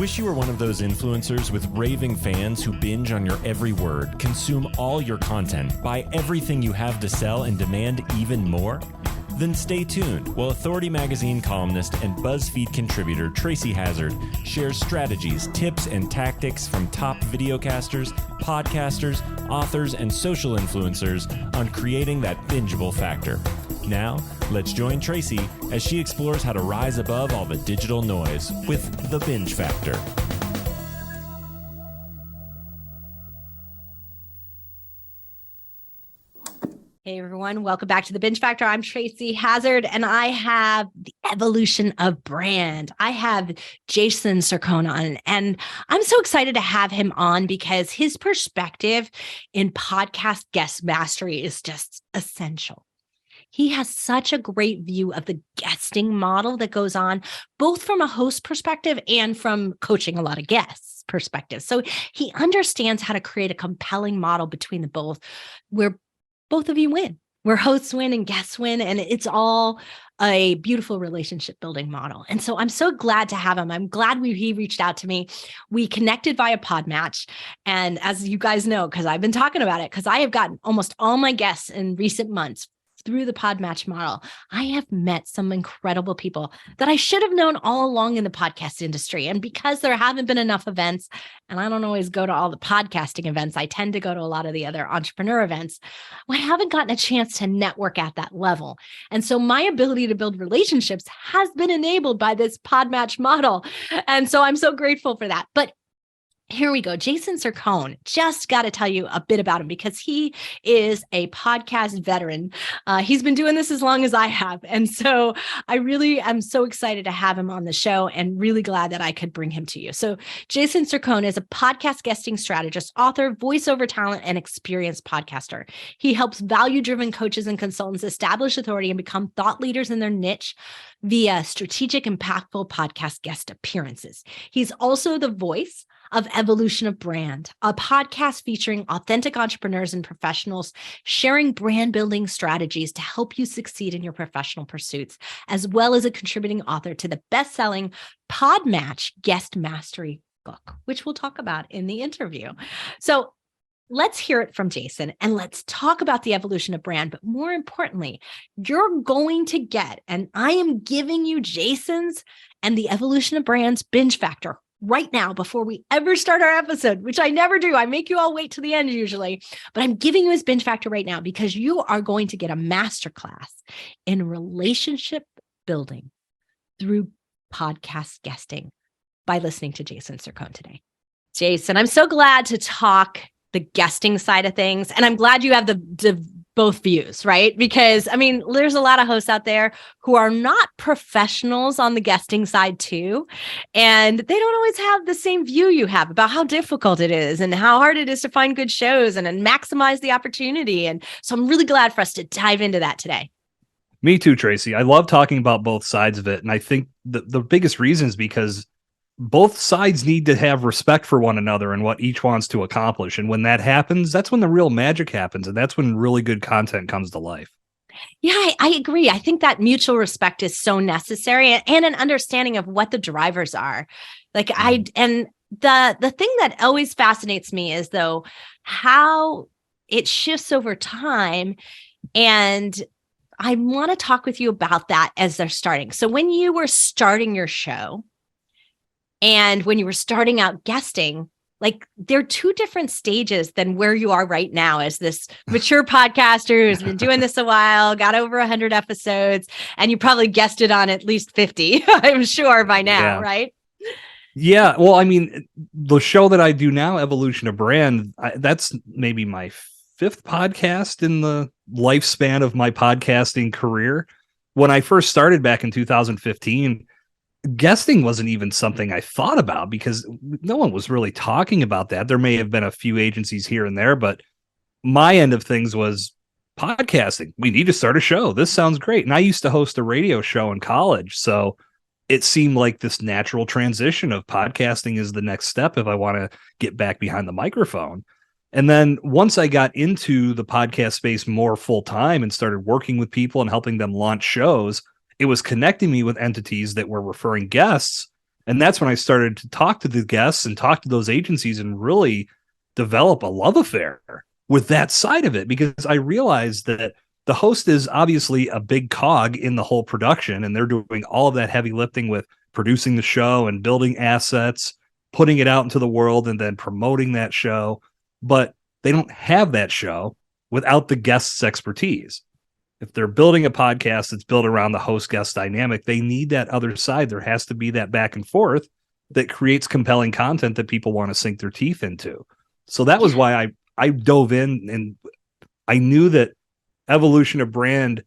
Wish you were one of those influencers with raving fans who binge on your every word, consume all your content, buy everything you have to sell, and demand even more? Then stay tuned while Authority Magazine columnist and BuzzFeed contributor Tracy Hazzard shares strategies, tips, and tactics from top videocasters, podcasters, authors, and social influencers on creating that bingeable factor. Now, let's join Tracy as she explores how to rise above all the digital noise with the binge factor. Hey everyone, welcome back to the Binge Factor. I'm Tracy Hazzard and I have the evolution of brand. I have Jason Cercone on, and I'm so excited to have him on because his perspective in podcast guest mastery is just essential. He has such a great view of the guesting model that goes on, both from a host perspective and from coaching a lot of guests perspective. So he understands how to create a compelling model between the both, where both of you win, where hosts win and guests win, and it's all a beautiful relationship building model. And so I'm so glad to have him. I'm glad he reached out to me. We connected via Podmatch. And as you guys know, because I've been talking about it, because I have gotten almost all my guests in recent months through the Podmatch model, I have met some incredible people that I should have known all along in the podcast industry. And because there haven't been enough events, and I don't always go to all the podcasting events, I tend to go to a lot of the other entrepreneur events, I haven't gotten a chance to network at that level. And so my ability to build relationships has been enabled by this Podmatch model. And so I'm so grateful for that. But here we go. Jason Cercone, just got to tell you a bit about him because he is a podcast veteran. He's been doing this as long as I have. And so I really am so excited to have him on the show and really glad that I could bring him to you. So Jason Cercone is a podcast guesting strategist, author, voiceover talent, and experienced podcaster. He helps value-driven coaches and consultants establish authority and become thought leaders in their niche via strategic, impactful podcast guest appearances. He's also the voice of Evolution of Brand, a podcast featuring authentic entrepreneurs and professionals sharing brand building strategies to help you succeed in your professional pursuits, as well as a contributing author to the best-selling Podmatch Guest Mastery book, which we'll talk about in the interview. So let's hear it from Jason and let's talk about the evolution of brand. But more importantly, you're going to get, and I am giving you Jason's and the evolution of brand's binge factor right now before we ever start our episode, which I never do. I make you all wait to the end usually, but I'm giving you his binge factor right now because you are going to get a masterclass in relationship building through podcast guesting by listening to Jason Cercone today. Jason, I'm so glad to talk the guesting side of things. And I'm glad you have the both views, right? Because I mean, there's a lot of hosts out there who are not professionals on the guesting side too. And they don't always have the same view you have about how difficult it is and how hard it is to find good shows and maximize the opportunity. And so I'm really glad for us to dive into that today. Me too, Tracy. I love talking about both sides of it. And I think the biggest reason is because both sides need to have respect for one another and what each wants to accomplish. And when that happens, that's when the real magic happens. And that's when really good content comes to life. Yeah, I agree. I think that mutual respect is so necessary and an understanding of what the drivers are. The thing that always fascinates me is though, how it shifts over time. And I want to talk with you about that as they're starting. So when you were starting your show, and when you were starting out guesting, like they're two different stages than where you are right now as this mature podcaster who's been doing this a while, got over 100 episodes, and you probably guested on at least 50, I'm sure by now, right? Yeah. Well, I mean, the show that I do now, Evolution of Brand, that's maybe my fifth podcast in the lifespan of my podcasting career. When I first started back in 2015, guesting wasn't even something I thought about because no one was really talking about that. There may have been a few agencies here and there, but my end of things was podcasting. We need to start a show. This sounds great. And I used to host a radio show in college. So it seemed like this natural transition of podcasting is the next step if I want to get back behind the microphone. And then once I got into the podcast space more full time and started working with people and helping them launch shows, it was connecting me with entities that were referring guests And that's when I started to talk to the guests and talk to those agencies and really develop a love affair with that side of it, because I realized that the host is obviously a big cog in the whole production, and they're doing all of that heavy lifting with producing the show and building assets, putting it out into the world, and then promoting that show. But they don't have that show without the guest's expertise. If they're building a podcast that's built around the host-guest dynamic, they need that other side. There has to be that back and forth that creates compelling content that people want to sink their teeth into. So that was why I dove in, and I knew that Evolution of Brand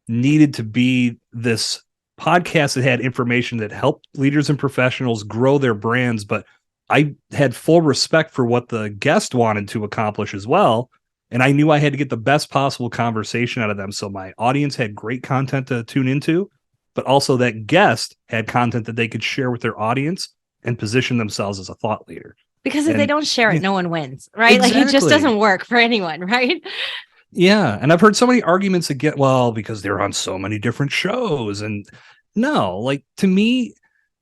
needed to be this podcast that had information that helped leaders and professionals grow their brands. But I had full respect for what the guest wanted to accomplish as well. And I knew I had to get the best possible conversation out of them. So my audience had great content to tune into, but also that guest had content that they could share with their audience and position themselves as a thought leader. Because if they don't share it, no one wins, right? Exactly. Like it just doesn't work for anyone, right? Yeah. And I've heard so many arguments again, well, because they're on so many different shows. And no, like to me,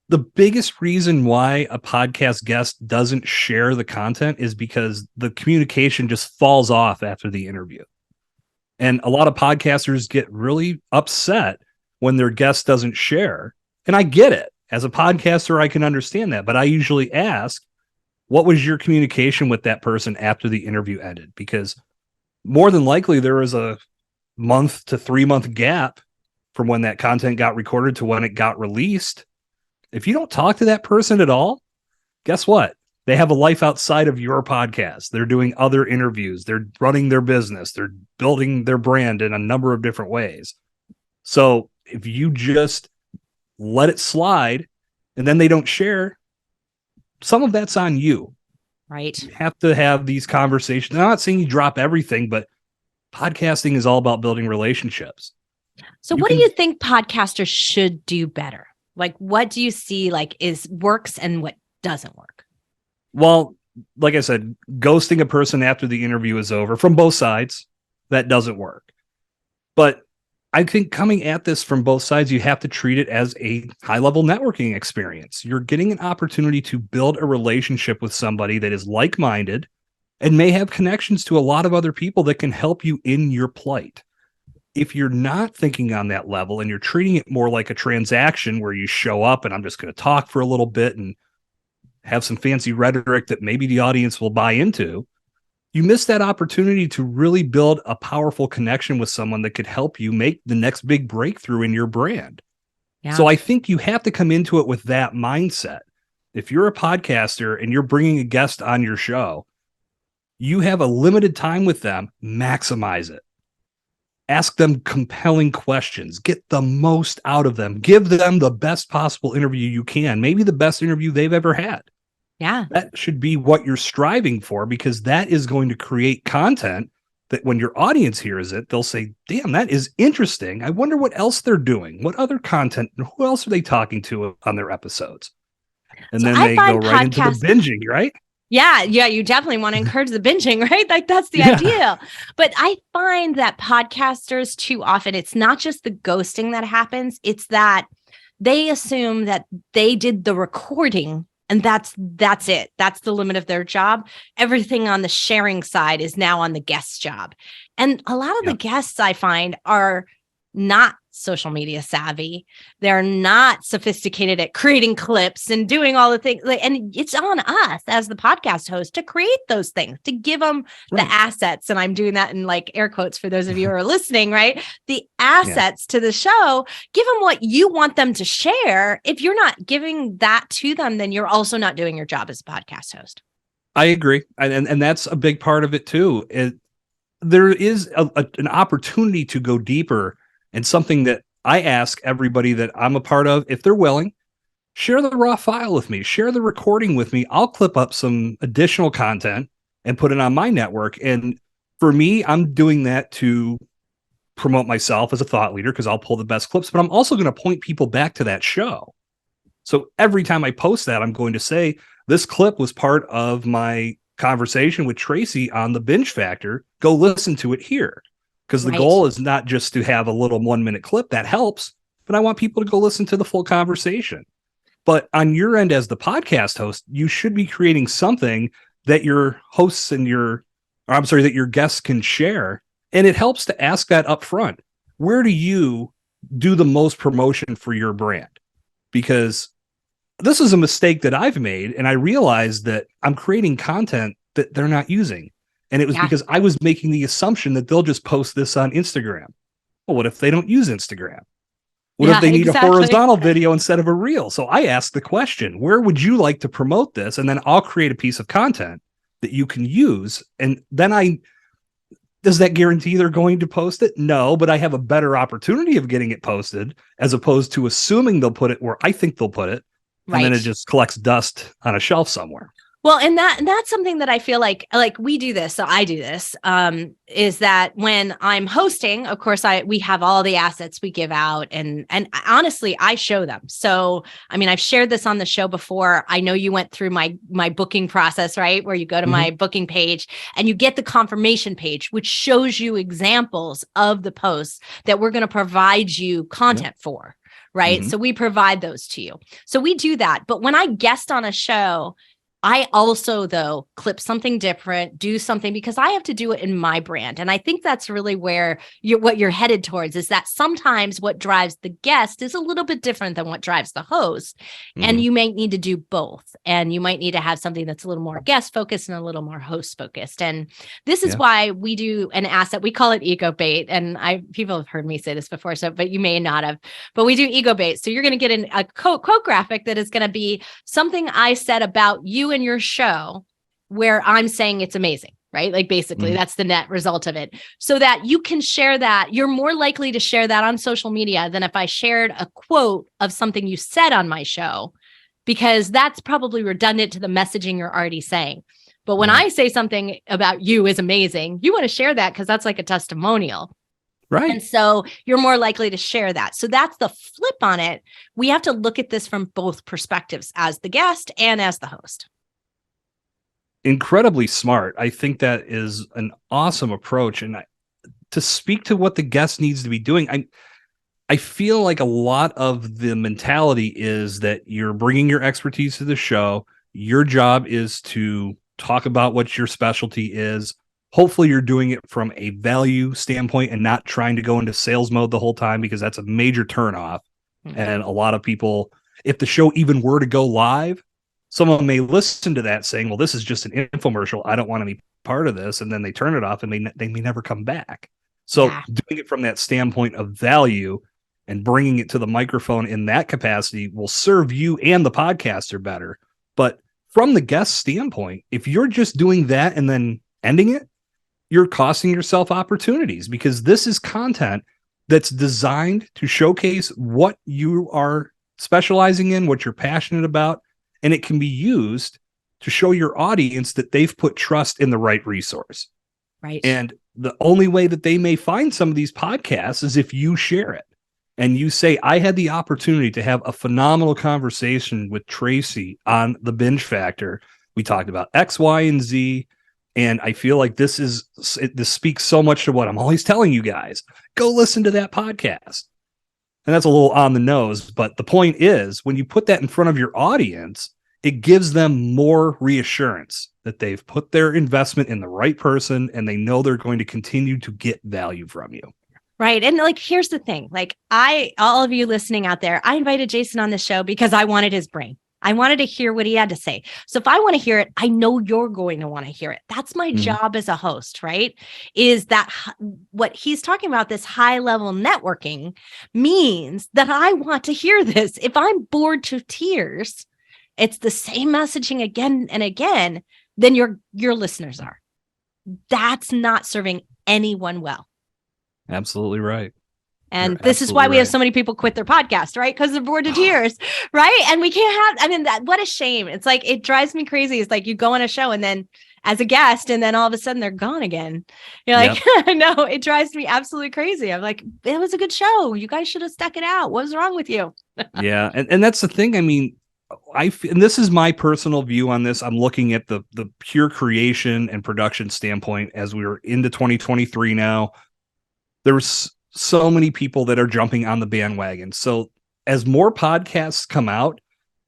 the biggest reason why a podcast guest doesn't share the content is because the communication just falls off after the interview. And a lot of podcasters get really upset when their guest doesn't share. And I get it. As a podcaster, I can understand that. But I usually ask, what was your communication with that person after the interview ended? Because more than likely, there was a month to 3 month gap from when that content got recorded to when it got released. If you don't talk to that person at all, guess what? They have a life outside of your podcast. They're doing other interviews. They're running their business. They're building their brand in a number of different ways. So if you just let it slide and then they don't share, some of that's on you. Right. You have to have these conversations. I'm not saying you drop everything, but podcasting is all about building relationships. So what do you think podcasters should do better? Like, what do you see like is works and what doesn't work? Well, like I said, ghosting a person after the interview is over from both sides, that doesn't work. But I think coming at this from both sides, you have to treat it as a high-level networking experience. You're getting an opportunity to build a relationship with somebody that is like-minded and may have connections to a lot of other people that can help you in your plight. If you're not thinking on that level and you're treating it more like a transaction where you show up and I'm just going to talk for a little bit and have some fancy rhetoric that maybe the audience will buy into, you miss that opportunity to really build a powerful connection with someone that could help you make the next big breakthrough in your brand. Yeah. So I think you have to come into it with that mindset. If you're a podcaster and you're bringing a guest on your show, you have a limited time with them, maximize it. Ask them compelling questions. Get the most out of them. Give them the best possible interview you can. Maybe the best interview they've ever had. Yeah. That should be what you're striving for, because that is going to create content that when your audience hears it, they'll say, damn, that is interesting. I wonder what else they're doing. What other content? Who else are they talking to on their episodes? And then they go right into the binging, right? Yeah, you definitely want to encourage the binging, right? Like that's the idea. But I find that podcasters too often, it's not just the ghosting that happens, it's that they assume that they did the recording and that's it. That's the limit of their job. Everything on the sharing side is now on the guest's job. And a lot of the guests I find are not social media savvy. They're not sophisticated at creating clips and doing all the things. And it's on us as the podcast host to create those things, to give them the assets. And I'm doing that in like air quotes for those of you who are listening, right? The assets to the show, give them what you want them to share. If you're not giving that to them, then you're also not doing your job as a podcast host. I agree. And that's a big part of it too. There is an opportunity to go deeper. And something that I ask everybody that I'm a part of, if they're willing, share the raw file with me, share the recording with me. I'll clip up some additional content and put it on my network. And for me, I'm doing that to promote myself as a thought leader because I'll pull the best clips, but I'm also going to point people back to that show. So every time I post that, I'm going to say, this clip was part of my conversation with Tracy on the Binge Factor. Go listen to it here. Because the goal is not just to have a little 1 minute clip that helps, but I want people to go listen to the full conversation. But on your end as the podcast host, you should be creating something that your hosts and that your guests can share. And it helps to ask that up front. Where do you do the most promotion for your brand? Because this is a mistake that I've made, and I realized that I'm creating content that they're not using. And it was because I was making the assumption that they'll just post this on Instagram. Well, what if they don't use Instagram? What if they need a horizontal video instead of a reel? So I asked the question, where would you like to promote this? And then I'll create a piece of content that you can use. And then does that guarantee they're going to post it? No, but I have a better opportunity of getting it posted as opposed to assuming they'll put it where I think they'll put it. And then it just collects dust on a shelf somewhere. Well, and that's something that I feel like we do this. So I do this, is that when I'm hosting, of course, we have all the assets we give out, and honestly, I show them. So, I mean, I've shared this on the show before. I know you went through my booking process, right? Where you go to my booking page and you get the confirmation page, which shows you examples of the posts that we're going to provide you content for, right? So we provide those to you. So we do that. But when I guest on a show, I also, though, clip something different, do something, because I have to do it in my brand. And I think that's really where what you're headed towards, is that sometimes what drives the guest is a little bit different than what drives the host. And you might need to do both. And you might need to have something that's a little more guest focused and a little more host focused. And this is why we do an asset. We call it ego bait. And people have heard me say this before, but you may not have. But we do ego bait. So you're going to get a quote graphic that is going to be something I said about you in your show where I'm saying it's amazing, right? Like basically that's the net result of it, so that you can share that. You're more likely to share that on social media than if I shared a quote of something you said on my show, because that's probably redundant to the messaging you're already saying. But when I say something about you is amazing, you want to share that because that's like a testimonial. Right. And so you're more likely to share that. So that's the flip on it. We have to look at this from both perspectives, as the guest and as the host. Incredibly smart. I think that is an awesome approach. And to speak to what the guest needs to be doing, I feel like a lot of the mentality is that you're bringing your expertise to the show. Your job is to talk about what your specialty is. Hopefully you're doing it from a value standpoint and not trying to go into sales mode the whole time, because that's a major turnoff. And a lot of people, if the show even were to go live, someone may listen to that saying, well, this is just an infomercial, I don't want to be part of this. And then they turn it off and they may never come back. So doing it from that standpoint of value and bringing it to the microphone in that capacity will serve you and the podcaster better. But from the guest standpoint, if you're just doing that and then ending it, you're costing yourself opportunities, because this is content that's designed to showcase what you are specializing in, what you're passionate about, and it can be used to show your audience that they've put trust in the right resource. Right. And the only way that they may find some of these podcasts is if you share it and you say, I had the opportunity to have a phenomenal conversation with Tracy on the Binge Factor. We talked about X, Y, and Z. And I feel like this speaks so much to what I'm always telling you guys. Go listen to that podcast. And that's a little on the nose. But the point is, when you put that in front of your audience, it gives them more reassurance that they've put their investment in the right person and they know they're going to continue to get value from you. Right. And like, here's the thing, like all of you listening out there, I invited Jason on the show because I wanted his brain. I wanted to hear what he had to say. So if I want to hear it, I know you're going to want to hear it. That's my job as a host, right? Is that what he's talking about, this high level networking, means that I want to hear this. If I'm bored to tears, it's the same messaging again and again, then your listeners are. That's not serving anyone well. Absolutely right. And this is why we have so many people quit their podcast, right? Because they're bored to tears, right? And we can't have, what a shame. It's like, it drives me crazy. It's like you go on a show and then as a guest, and then all of a sudden they're gone again. You're like, no, it drives me absolutely crazy. I'm like, it was a good show. You guys should have stuck it out. What was wrong with you? Yeah. And that's the thing. I mean, and this is my personal view on this. I'm looking at the pure creation and production standpoint as we're into 2023 now. There's so many people that are jumping on the bandwagon. So as more podcasts come out,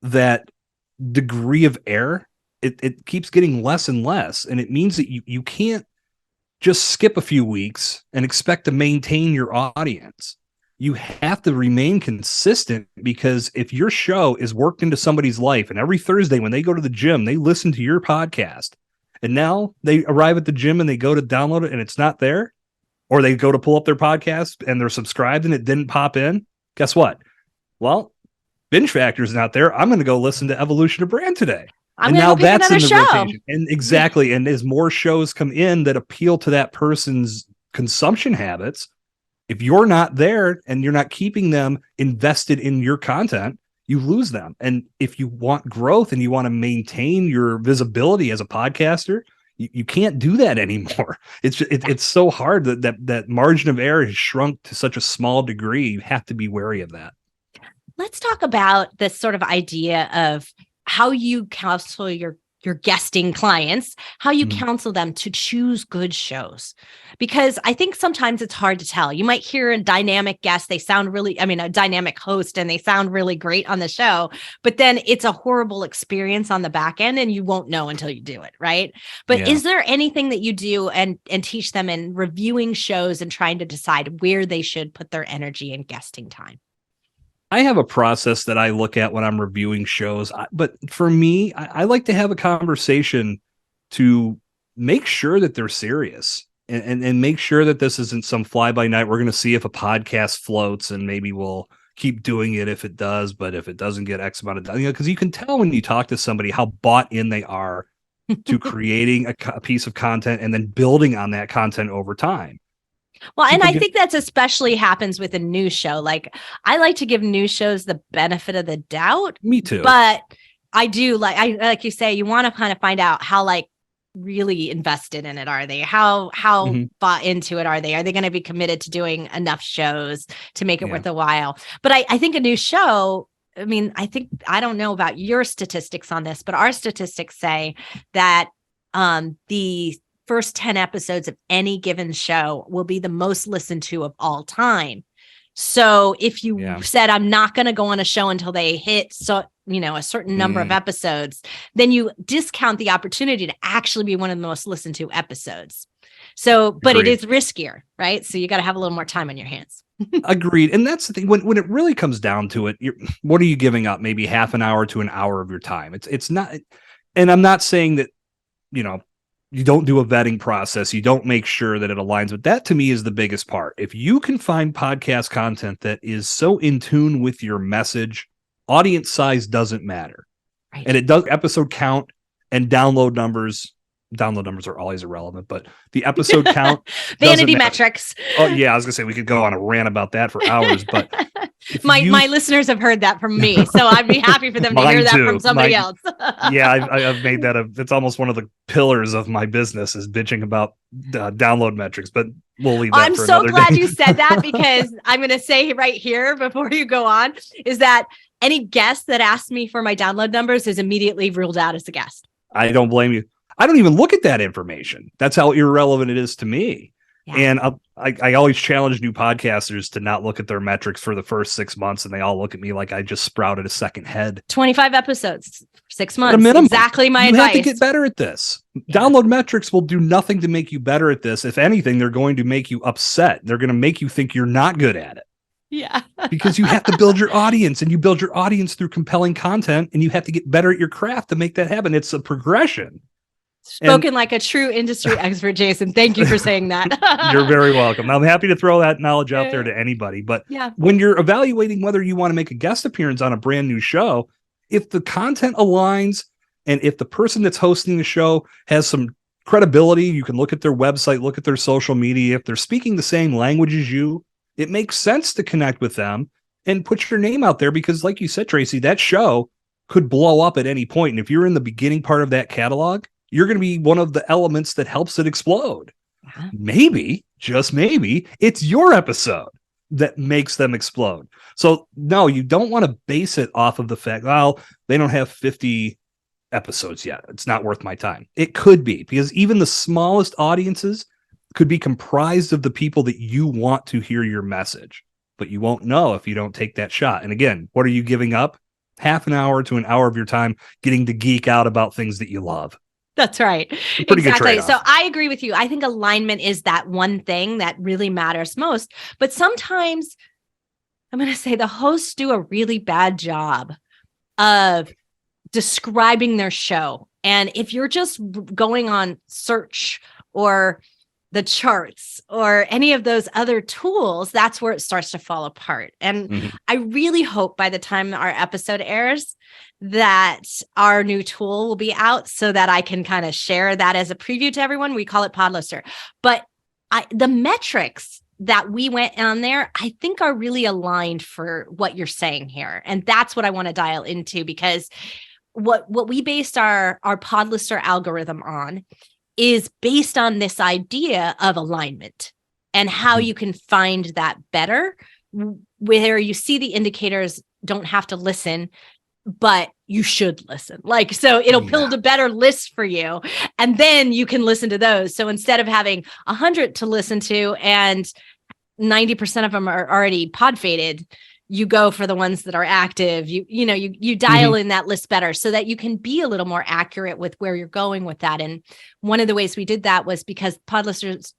that degree of error, it keeps getting less and less. And it means that you can't just skip a few weeks and expect to maintain your audience. You have to remain consistent, because if your show is worked into somebody's life and every Thursday when they go to the gym, they listen to your podcast, and now they arrive at the gym and they go to download it and it's not there, or they go to pull up their podcast and they're subscribed and it didn't pop in, guess what? Well, Binge Factor's not there. I'm going to go listen to Evolution of Brand today. And now that's in the show. Rotation. And exactly. And as more shows come in that appeal to that person's consumption habits, if you're not there and you're not keeping them invested in your content, you lose them. And if you want growth and you want to maintain your visibility as a podcaster, you can't do that anymore. It's so hard that margin of error has shrunk to such a small degree. You have to be wary of that. Let's talk about this sort of idea of how you counsel your guesting clients, how you counsel them to choose good shows. Because I think sometimes it's hard to tell. You might hear a dynamic guest, a dynamic host, and they sound really great on the show, but then it's a horrible experience on the back end and you won't know until you do it, right? But is there anything that you do and teach them in reviewing shows and trying to decide where they should put their energy and guesting time? I have a process that I look at when I'm reviewing shows, but for me, I like to have a conversation to make sure that they're serious and make sure that this isn't some fly by night. We're going to see if a podcast floats and maybe we'll keep doing it if it does, but if it doesn't get X amount of time, because you can tell when you talk to somebody how bought in they are to creating a piece of content and then building on that content over time. Well, and I think that's especially happens with a new show. Like, I like to give new shows the benefit of the doubt. Me too. But I do like you say, you want to kind of find out how really invested in it are they? How bought into it are they? Are they going to be committed to doing enough shows to make it worth a while? But I think a new show, I don't know about your statistics on this, but our statistics say that the first 10 episodes of any given show will be the most listened to of all time. So if you said, I'm not going to go on a show until they hit a certain number of episodes, then you discount the opportunity to actually be one of the most listened to episodes. So, but Agreed. It is riskier, right? So you got to have a little more time on your hands. Agreed. And that's the thing, when it really comes down to it, what are you giving up? Maybe half an hour to an hour of your time. It's not, and I'm not saying that, you don't do a vetting process. You don't make sure that it aligns. But that to me is the biggest part. If you can find podcast content that is so in tune with your message, audience size doesn't matter. Right. And it does episode count and download numbers. Download numbers are always irrelevant, but the episode count. Vanity metrics. Oh yeah. I was gonna say we could go on a rant about that for hours, but my listeners have heard that from me, so I'd be happy for them to hear that from somebody else. Yeah, I've made that it's almost one of the pillars of my business is bitching about download metrics, but we'll leave that I'm for so another glad day. You said that, because I'm going to say right here before you go on is that any guest that asks me for my download numbers is immediately ruled out as a guest. I don't blame you. I don't even look at that information. That's how irrelevant it is to me. Yeah. And I always challenge new podcasters to not look at their metrics for the first 6 months, and they all look at me like I just sprouted a second head. 25 episodes, 6 months. Exactly my advice. You have to get better at this. Yeah. Download metrics will do nothing to make you better at this. If anything, they're going to make you upset. They're going to make you think you're not good at it. Yeah. Because you have to build your audience, and you build your audience through compelling content, and you have to get better at your craft to make that happen. It's a progression. Spoken like a true industry expert, Jason. Thank you for saying that. You're very welcome. I'm happy to throw that knowledge out there to anybody. But when you're evaluating whether you want to make a guest appearance on a brand new show, if the content aligns and if the person that's hosting the show has some credibility, you can look at their website, look at their social media. If they're speaking the same language as you, it makes sense to connect with them and put your name out there, because like you said, Tracy, that show could blow up at any point. And if you're in the beginning part of that catalog, you're going to be one of the elements that helps it explode. Maybe, just maybe, it's your episode that makes them explode. So no, you don't want to base it off of the fact, well, they don't have 50 episodes yet. It's not worth my time. It could be, because even the smallest audiences could be comprised of the people that you want to hear your message, but you won't know if you don't take that shot. And again, what are you giving up? half an hour to an hour of your time getting to geek out about things that you love. That's right. Pretty good Exactly. trade-off. So I agree with you. I think alignment is that one thing that really matters most. But sometimes I'm going to say the hosts do a really bad job of describing their show. And if you're just going on search or the charts or any of those other tools, that's where it starts to fall apart. And I really hope by the time our episode airs that our new tool will be out so that I can kind of share that as a preview to everyone. We call it Podlister. But the metrics that we went on there, I think are really aligned for what you're saying here. And that's what I want to dial into, because what we based our Podlister algorithm on is based on this idea of alignment and how you can find that better, where you see the indicators, don't have to listen, but you should listen. Like, so it'll build a better list for you. And then you can listen to those. So instead of having 100 to listen to and 90% of them are already pod faded, you go for the ones that are active. You dial in that list better so that you can be a little more accurate with where you're going with that. And one of the ways we did that was because podcasters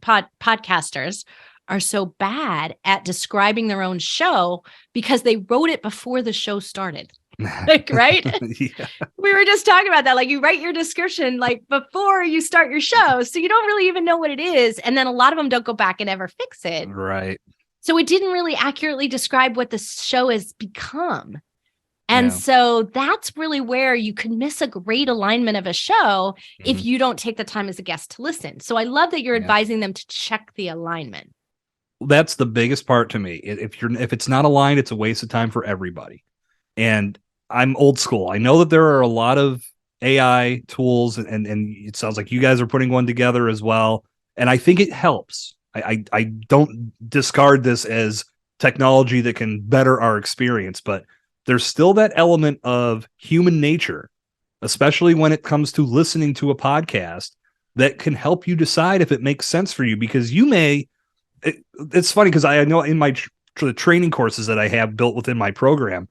are so bad at describing their own show because they wrote it before the show started. Like, right? Yeah. We were just talking about that. Like, you write your description like before you start your show, so you don't really even know what it is. And then a lot of them don't go back and ever fix it. Right. So it didn't really accurately describe what the show has become. And so that's really where you can miss a great alignment of a show if you don't take the time as a guest to listen. So I love that you're advising them to check the alignment. That's the biggest part to me. If it's not aligned, it's a waste of time for everybody. And I'm old school. I know that there are a lot of AI tools, and it sounds like you guys are putting one together as well. And I think it helps. I don't discard this as technology that can better our experience, but there's still that element of human nature, especially when it comes to listening to a podcast, that can help you decide if it makes sense for you. Because it's funny because I know in my the training courses that I have built within my program,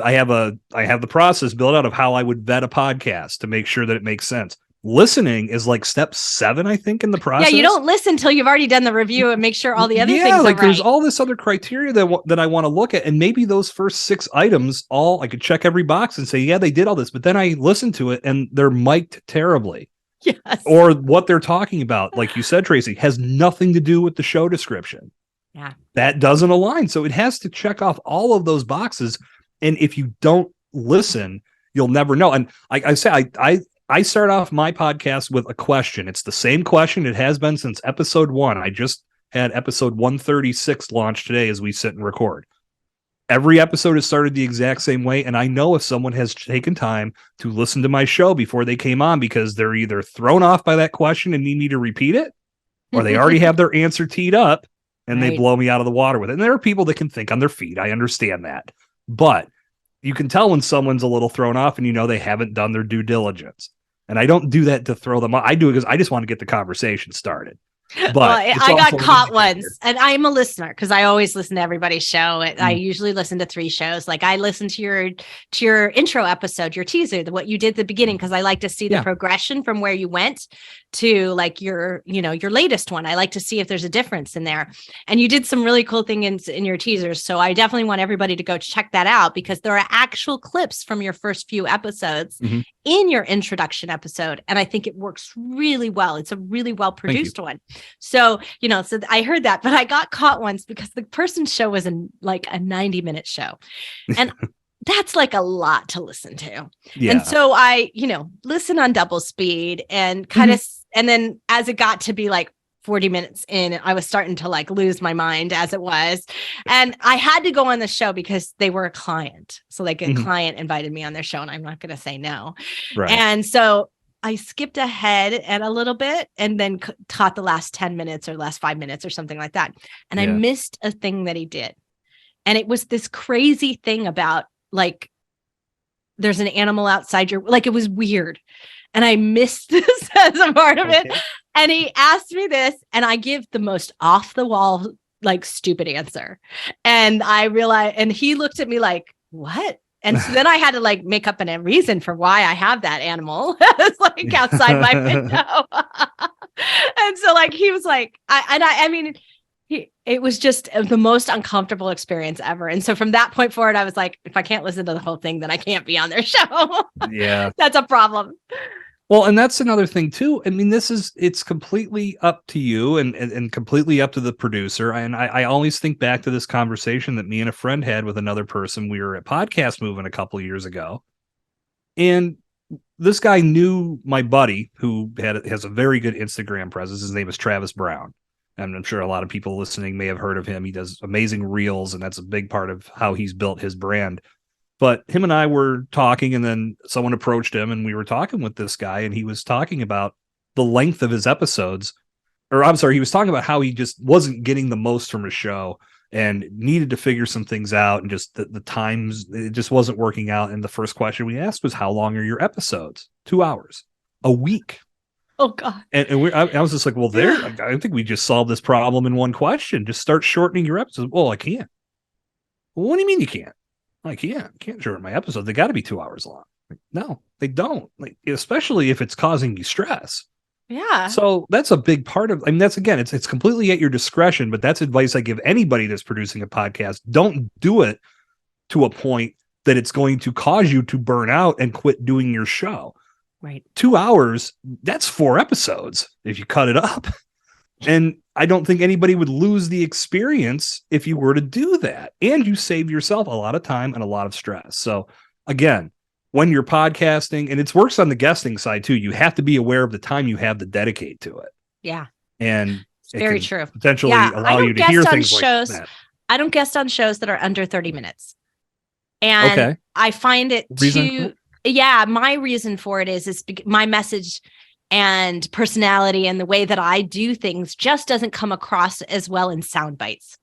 I have the process built out of how I would vet a podcast to make sure that it makes sense. Listening is like step 7, I think, in the process. Yeah, you don't listen till you've already done the review and make sure all the other things are like right. There's all this other criteria that I want to look at, and maybe those first 6 items, all I could check every box and say, yeah, they did all this, but then I listen to it and they're mic'd terribly. Yes. Or what they're talking about, like you said, Tracy, has nothing to do with the show description. Yeah. That doesn't align. So it has to check off all of those boxes. And if you don't listen, you'll never know. And I say, I start off my podcast with a question. It's the same question. It has been since episode 1. I just had episode 136 launched today as we sit and record. Every episode has started the exact same way. And I know if someone has taken time to listen to my show before they came on, because they're either thrown off by that question and need me to repeat it, or they already have their answer teed up and they blow me out of the water with it. And there are people that can think on their feet. I understand that. But you can tell when someone's a little thrown off and they haven't done their due diligence. And I don't do that to throw them off. I do it because I just want to get the conversation started. But I got caught once, and I'm a listener because I always listen to everybody's show. I usually listen to 3 shows. Like, I listen to your intro episode, your teaser, what you did at the beginning, because I like to see the progression from where you went to like your latest one. I like to see if there's a difference in there. And you did some really cool things in your teasers. So I definitely want everybody to go check that out, because there are actual clips from your first few episodes in your introduction episode. And I think it works really well. It's a really well produced one. So, so I heard that, but I got caught once because the person's show was a 90-minute show. And that's like a lot to listen to. Yeah. And so I, listen on double speed and kind of, and then as it got to be like 40 minutes in, I was starting to like lose my mind as it was. And I had to go on the show because they were a client. So like a client invited me on their show, and I'm not going to say no. Right. And so I skipped ahead and a little bit and then taught the last 10 minutes or last 5 minutes or something like that. And I missed a thing that he did. And it was this crazy thing about like, there's an animal outside it was weird. And I missed this as a part of it. And he asked me this, and I give the most off the wall, like, stupid answer. And I realized, and he looked at me like, what? And so then I had to like make up a reason for why I have that animal. It's like outside my window. And so like, he was like, I mean, it was just the most uncomfortable experience ever. And so from that point forward, I was like, if I can't listen to the whole thing, then I can't be on their show. Yeah. That's a problem. Well, and that's another thing too. I mean, it's completely up to you and completely up to the producer. And I always think back to this conversation that me and a friend had with another person. We were at Podcast Moving a couple of years ago. And this guy knew my buddy who has a very good Instagram presence. His name is Travis Brown. And I'm sure a lot of people listening may have heard of him. He does amazing reels, and that's a big part of how he's built his brand. But him and I were talking, and then someone approached him, and we were talking with this guy, and he was talking about the length of his episodes. Or I'm sorry, he was talking about how he just wasn't getting the most from his show and needed to figure some things out, and just the times, it just wasn't working out. And the first question we asked was, how long are your episodes? 2 hours. A week. Oh, God. And I was just like, well, I think we just solved this problem in one question. Just start shortening your episodes. Well, I can't. Well, what do you mean you can't? I can't shorten my episodes. They got to be 2 hours long. Like, no, they don't. Like, especially if it's causing you stress. Yeah. So that's a big part of, I mean, that's, again, it's completely at your discretion, but that's advice I give anybody that's producing a podcast. Don't do it to a point that it's going to cause you to burn out and quit doing your show. Right. 2 hours, that's 4 episodes if you cut it up. And I don't think anybody would lose the experience if you were to do that. And you save yourself a lot of time and a lot of stress. So again, when you're podcasting, and it works on the guesting side too, you have to be aware of the time you have to dedicate to it. Yeah. And it's very true. Potentially allow you to hear things shows, like that. I don't guest on shows that are under 30 minutes. And I find it too... Yeah, my reason for it is my message and personality and the way that I do things just doesn't come across as well in sound bites.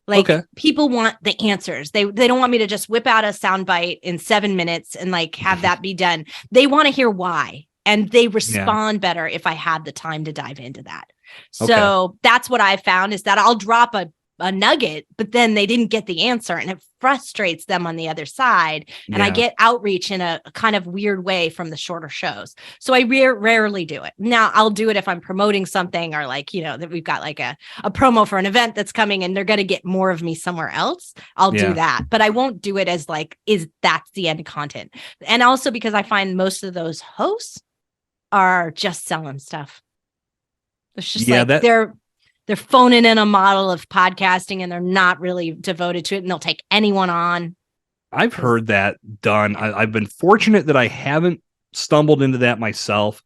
Like people want the answers. They don't want me to just whip out a sound bite in 7 minutes and like have that be done. They want to hear why, and they respond better if I have the time to dive into that. So that's what I found, is that I'll drop a nugget, but then they didn't get the answer, and it frustrates them on the other side. And I get outreach in a kind of weird way from the shorter shows. So I rarely do it. Now I'll do it if I'm promoting something, or like, that we've got like a promo for an event that's coming and they're going to get more of me somewhere else. I'll do that, but I won't do it as like, that's the end content. And also because I find most of those hosts are just selling stuff. It's just they're phoning in a model of podcasting, and they're not really devoted to it, and they'll take anyone on. I've heard that done. I've been fortunate that I haven't stumbled into that myself.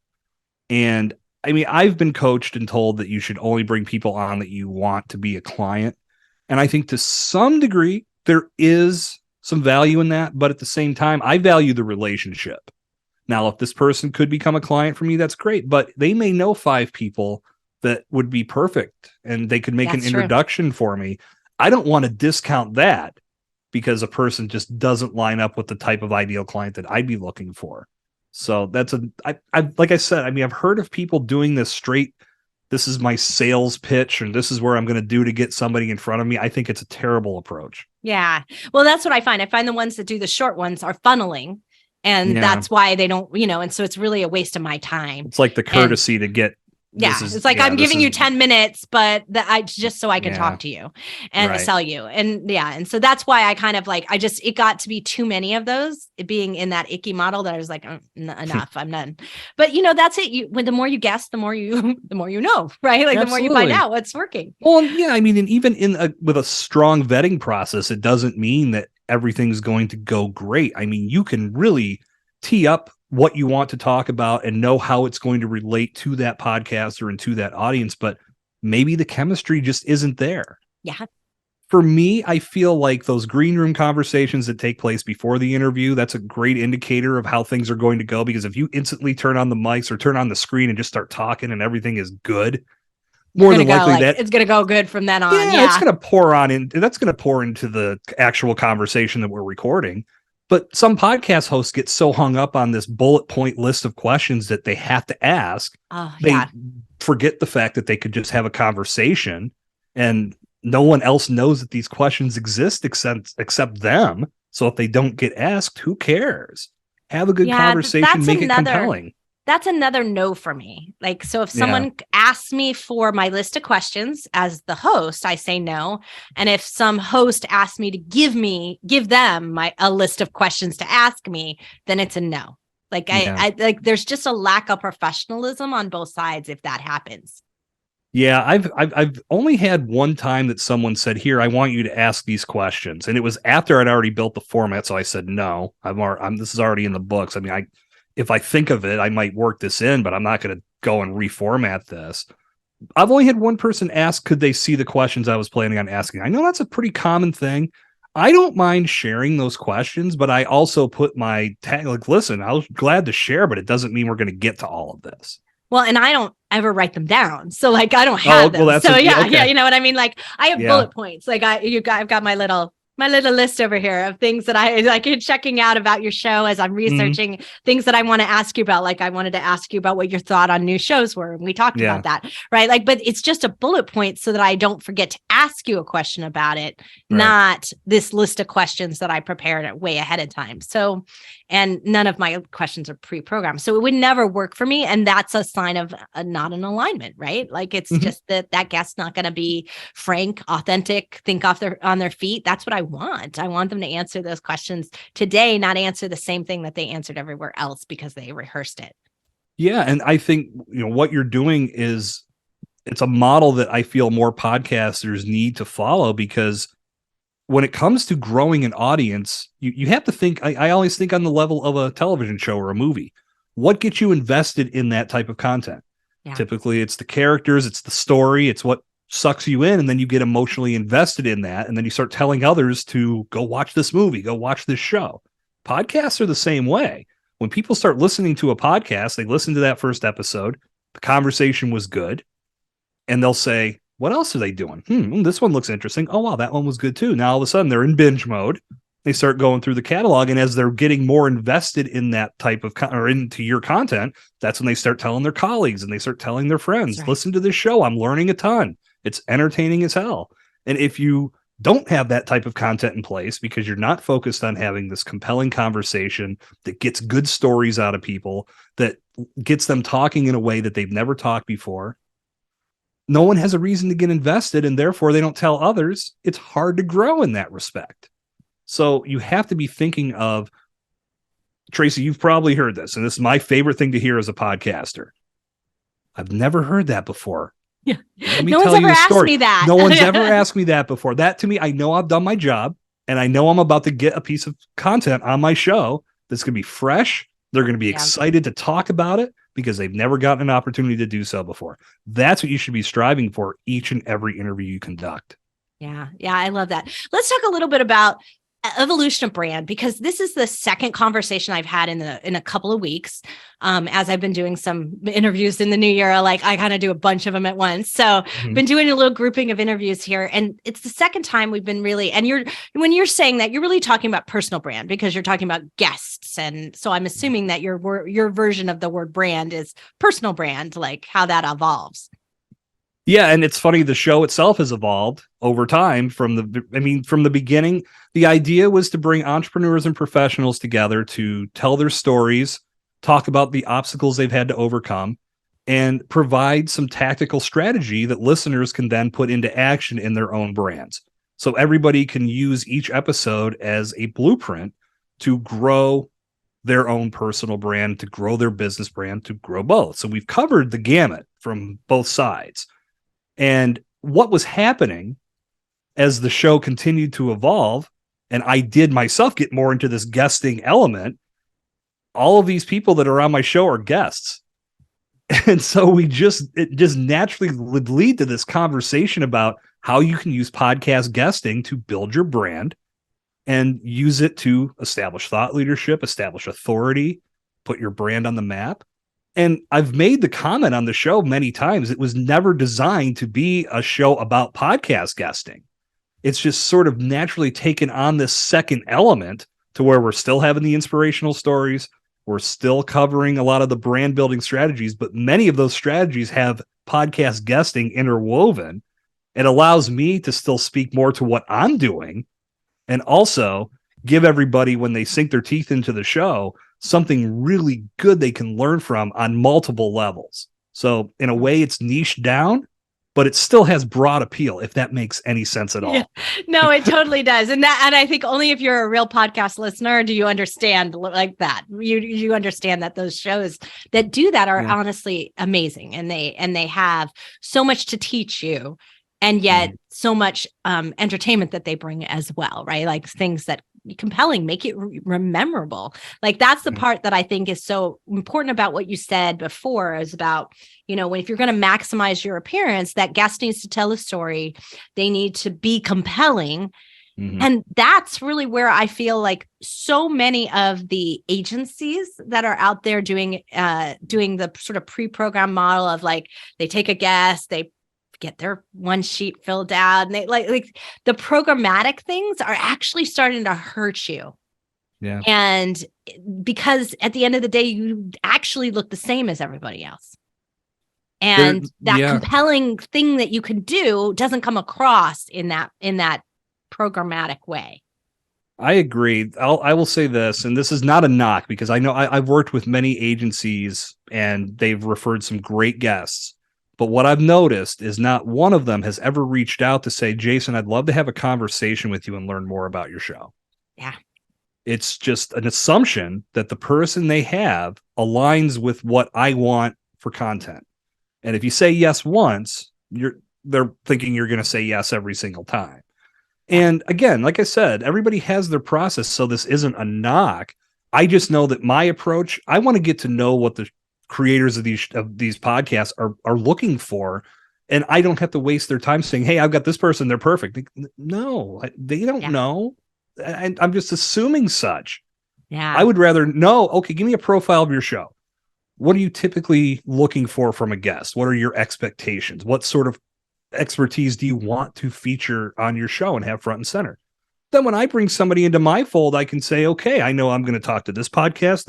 And I mean, I've been coached and told that you should only bring people on that you want to be a client. And I think to some degree, there is some value in that. But at the same time, I value the relationship. Now, if this person could become a client for me, that's great. But they may know 5 people that would be perfect, and they could make an introduction for me. I don't want to discount that because a person just doesn't line up with the type of ideal client that I'd be looking for. So that's like I said, I mean, I've heard of people doing this straight. This is my sales pitch, and this is where I'm going to do to get somebody in front of me. I think it's a terrible approach. Yeah. Well, that's what I find. I find the ones that do the short ones are funneling, and that's why they don't, and so it's really a waste of my time. It's like the courtesy to get. It's like, I'm giving you 10 minutes, but just so I can talk to you and sell you. And and so that's why I kind of like, it got to be too many of those, being in that icky model, that I was like, enough, I'm done. But that's it. The more you guess, the more you know, right? Like the more you find out what's working. Well, yeah, I mean, and even with a strong vetting process, it doesn't mean that everything's going to go great. I mean, you can really tee up what you want to talk about and know how it's going to relate to that podcaster and to that audience, but maybe the chemistry just isn't there. Yeah. For me, I feel like those green room conversations that take place before the interview, that's a great indicator of how things are going to go, because if you instantly turn on the mics or turn on the screen and just start talking and everything is good, more than likely that it's going to go good from then on. Yeah, it's going to pour on in. That's going to pour into the actual conversation that we're recording. But some podcast hosts get so hung up on this bullet point list of questions that they have to ask. They forget the fact that they could just have a conversation, and no one else knows that these questions exist except them. So if they don't get asked, who cares? Have a good conversation, make it compelling. That's another no for me. Like, so if someone asks me for my list of questions as the host, I say no. And if some host asks me to give them a list of questions to ask me, then it's a no. Like I like, there's just a lack of professionalism on both sides if that happens. Yeah, I've only had one time that someone said, "Here, I want you to ask these questions," and it was after I'd already built the format. So I said, "No, this is already in the books." I mean, if I think of it, I might work this in, but I'm not going to go and reformat this. I've only had one person ask, could they see the questions I was planning on asking? I know that's a pretty common thing. I don't mind sharing those questions, but I also put my tag, like, listen, I was glad to share, but it doesn't mean we're going to get to all of this. Well, and I don't ever write them down. So like, I don't have them. Well, so yeah, you know what I mean? Like I have bullet points. Like I've got my little list over here of things that I like checking out about your show as I'm researching things that I want to ask you about. Like I wanted to ask you about what your thought on new shows were. And we talked about that, right? Like, but it's just a bullet point so that I don't forget to ask you a question about it, not this list of questions that I prepared way ahead of time. So, and none of my questions are pre-programmed. So it would never work for me. And that's a sign of not an alignment, right? Like it's just that guest's not going to be frank, authentic, think on their feet. That's what I want. I want them to answer those questions today, not answer the same thing that they answered everywhere else because they rehearsed it. Yeah. And I think, what you're doing is it's a model that I feel more podcasters need to follow, because when it comes to growing an audience, you have to think, I always think on the level of a television show or a movie. What gets you invested in that type of content? Yeah. Typically, it's the characters, it's the story, it's what sucks you in, and then you get emotionally invested in that, and then you start telling others to go watch this movie, go watch this show. Podcasts are the same way. When people start listening to a podcast, they listen to that first episode, the conversation was good, and they'll say, what else are they doing? This one looks interesting. Oh, wow, that one was good too. Now all of a sudden they're in binge mode. They start going through the catalog, and as they're getting more invested in that type of or into your content, that's when they start telling their colleagues and they start telling their friends, listen to this show. I'm learning a ton. It's entertaining as hell. And if you don't have that type of content in place because you're not focused on having this compelling conversation that gets good stories out of people, that gets them talking in a way that they've never talked before, no one has a reason to get invested, and therefore they don't tell others. It's hard to grow in that respect. So you have to be thinking of, Tracy, you've probably heard this, and this is my favorite thing to hear as a podcaster. I've never heard that before. Yeah. No one's ever asked me that. No one's ever asked me that before. That to me, I know I've done my job, and I know I'm about to get a piece of content on my show that's going to be fresh. They're going to be excited to talk about it because they've never gotten an opportunity to do so before. That's what you should be striving for each and every interview you conduct. Yeah, I love that. Let's talk a little bit about evolution of brand, because this is the second conversation I've had in a couple of weeks. As I've been doing some interviews in the new year, like I kind of do a bunch of them at once. So been doing a little grouping of interviews here, and it's the second time we've been really, and when you're saying that, you're really talking about personal brand because you're talking about guests. And so I'm assuming that your version of the word brand is personal brand, like how that evolves. Yeah, and it's funny, the show itself has evolved over time from the beginning. The idea was to bring entrepreneurs and professionals together to tell their stories, talk about the obstacles they've had to overcome, and provide some tactical strategy that listeners can then put into action in their own brands. So everybody can use each episode as a blueprint to grow their own personal brand, to grow their business brand, to grow both. So we've covered the gamut from both sides. And what was happening as the show continued to evolve, and I did myself get more into this guesting element, all of these people that are on my show are guests. And so it just naturally would lead to this conversation about how you can use podcast guesting to build your brand and use it to establish thought leadership, establish authority, put your brand on the map. And I've made the comment on the show many times, it was never designed to be a show about podcast guesting. It's just sort of naturally taken on this second element to where we're still having the inspirational stories. We're still covering a lot of the brand building strategies, but many of those strategies have podcast guesting interwoven. It allows me to still speak more to what I'm doing and also give everybody, when they sink their teeth into the show, something really good they can learn from on multiple levels. So in a way, it's niched down, but it still has broad appeal, if that makes any sense at all. Yeah. No, it totally does. And I think only if you're a real podcast listener do you understand like that. You understand that those shows that do that are honestly amazing, and they have so much to teach you, and yet so much entertainment that they bring as well, right? Like things that compelling, make it memorable. Like that's the part that I think is so important about what you said before, is about, if you're going to maximize your appearance, that guest needs to tell a story. They need to be compelling. And that's really where I feel like so many of the agencies that are out there doing the sort of pre-programmed model of like, they take a guest, they get their one sheet filled out, and they like the programmatic things are actually starting to hurt you. Yeah. And because at the end of the day, you actually look the same as everybody else. And compelling thing that you can do doesn't come across in that programmatic way. I agree. I will say this, and this is not a knock, because I know I've worked with many agencies and they've referred some great guests. But what I've noticed is not one of them has ever reached out to say, Jason, I'd love to have a conversation with you and learn more about your show. Yeah. It's just an assumption that the person they have aligns with what I want for content. And if you say yes once, they're thinking you're going to say yes every single time. And again, like I said, everybody has their process, so this isn't a knock. I just know that my approach, I want to get to know what the creators of these podcasts are looking for, and I don't have to waste their time saying, hey, I've got this person, they're perfect. No, they don't know. I'm just assuming such. Yeah. I would rather know, okay, give me a profile of your show. What are you typically looking for from a guest? What are your expectations? What sort of expertise do you want to feature on your show and have front and center? Then when I bring somebody into my fold, I can say, okay, I know I'm going to talk to this podcast,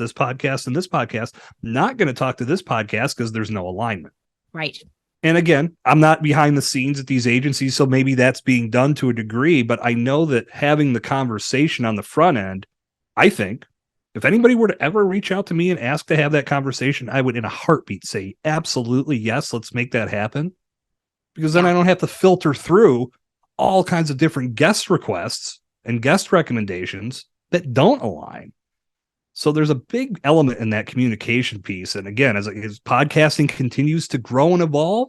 and this podcast. Not going to talk to this podcast because there's no alignment. Right. And again, I'm not behind the scenes at these agencies, so maybe that's being done to a degree, but I know that having the conversation on the front end, I think, if anybody were to ever reach out to me and ask to have that conversation, I would in a heartbeat say, absolutely, yes, let's make that happen. Because then I don't have to filter through all kinds of different guest requests and guest recommendations that don't align. So there's a big element in that communication piece. And again, as podcasting continues to grow and evolve,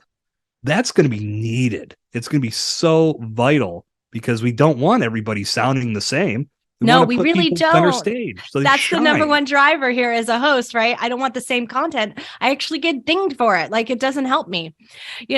that's going to be needed. It's going to be so vital, because we don't want everybody sounding the same. We really don't. Center stage, so that's the number one driver here as a host, right? I don't want the same content. I actually get dinged for it. Like, it doesn't help me.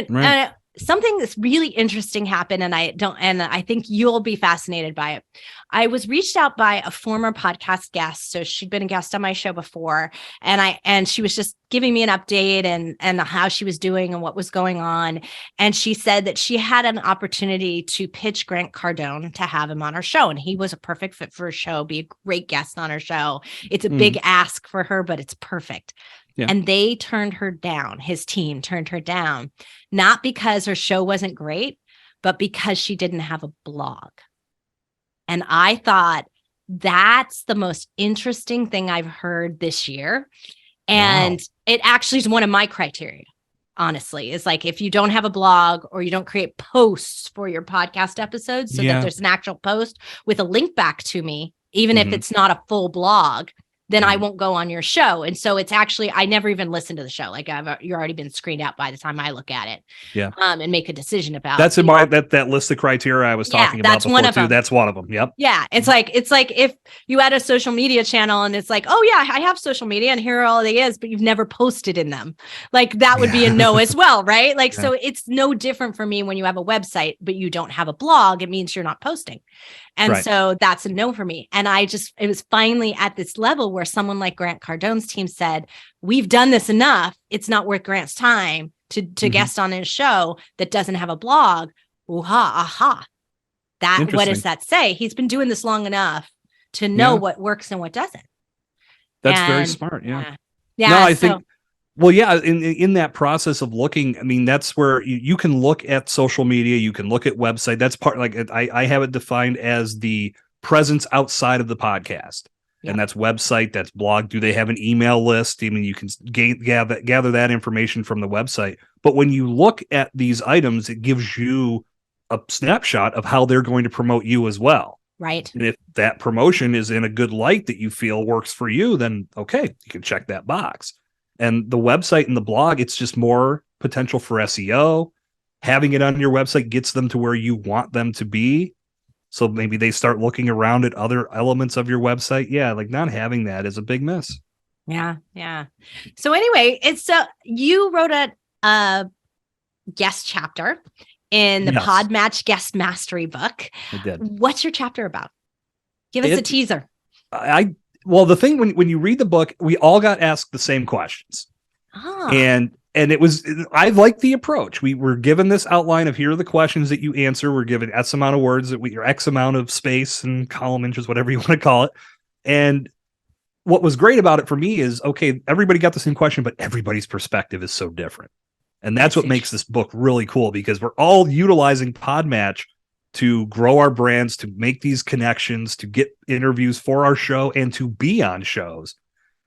Right. Something that's really interesting happened, and I think you'll be fascinated by it. I was reached out by a former podcast guest. So she'd been a guest on my show before, and she was just giving me an update and how she was doing and what was going on. And she said that she had an opportunity to pitch Grant Cardone to have him on her show. And he was a perfect fit for her show, be a great guest on her show. It's a big ask for her, but it's perfect. Yeah. And they turned her down. His team turned her down, not because her show wasn't great, but because she didn't have a blog. And I thought, that's the most interesting thing I've heard this year. And it actually is one of my criteria, honestly, is like, if you don't have a blog or you don't create posts for your podcast episodes so that there's an actual post with a link back to me, even if it's not a full blog, then I won't go on your show. And so it's actually, I never even listened to the show. Like, you're already been screened out by the time I look at it. Yeah. And make a decision about that's in my that list of criteria I was talking about before too. That's one of them. Yep. Yeah. It's like if you had a social media channel and it's like, oh yeah, I have social media and here are all they is, but you've never posted in them. Like, that would be a no as well, right? Like, so it's no different for me when you have a website, but you don't have a blog, it means you're not posting. And so that's a no for me. And it was finally at this level where someone like Grant Cardone's team said, we've done this enough. It's not worth Grant's time to guest on his show that doesn't have a blog. Aha. What does that say? He's been doing this long enough to know what works and what doesn't. That's very smart. Yeah. No, I think, well, yeah, in that process of looking, I mean, that's where you can look at social media, you can look at website. That's part, like, I have it defined as the presence outside of the podcast. Yep. And that's website, that's blog. Do they have an email list? I mean, you can gather that information from the website. But when you look at these items, it gives you a snapshot of how they're going to promote you as well. Right. And if that promotion is in a good light that you feel works for you, then okay, you can check that box. And the website and the blog, it's just more potential for SEO. Having it on your website gets them to where you want them to be. So maybe they start looking around at other elements of your website. Yeah, like not having that is a big miss. Yeah, yeah. So anyway, it's you wrote a guest chapter in the Podmatch Guest Mastery book. I did. What's your chapter about? Give us a teaser. Well, the thing when you read the book, we all got asked the same questions. And it was, I like the approach. We were given this outline of here are the questions that you answer. We're given S amount of words or X amount of space and column inches, whatever you want to call it. And what was great about it for me is, okay, everybody got the same question, but everybody's perspective is so different. And that's what makes this book really cool, because we're all utilizing Podmatch to grow our brands, to make these connections, to get interviews for our show and to be on shows.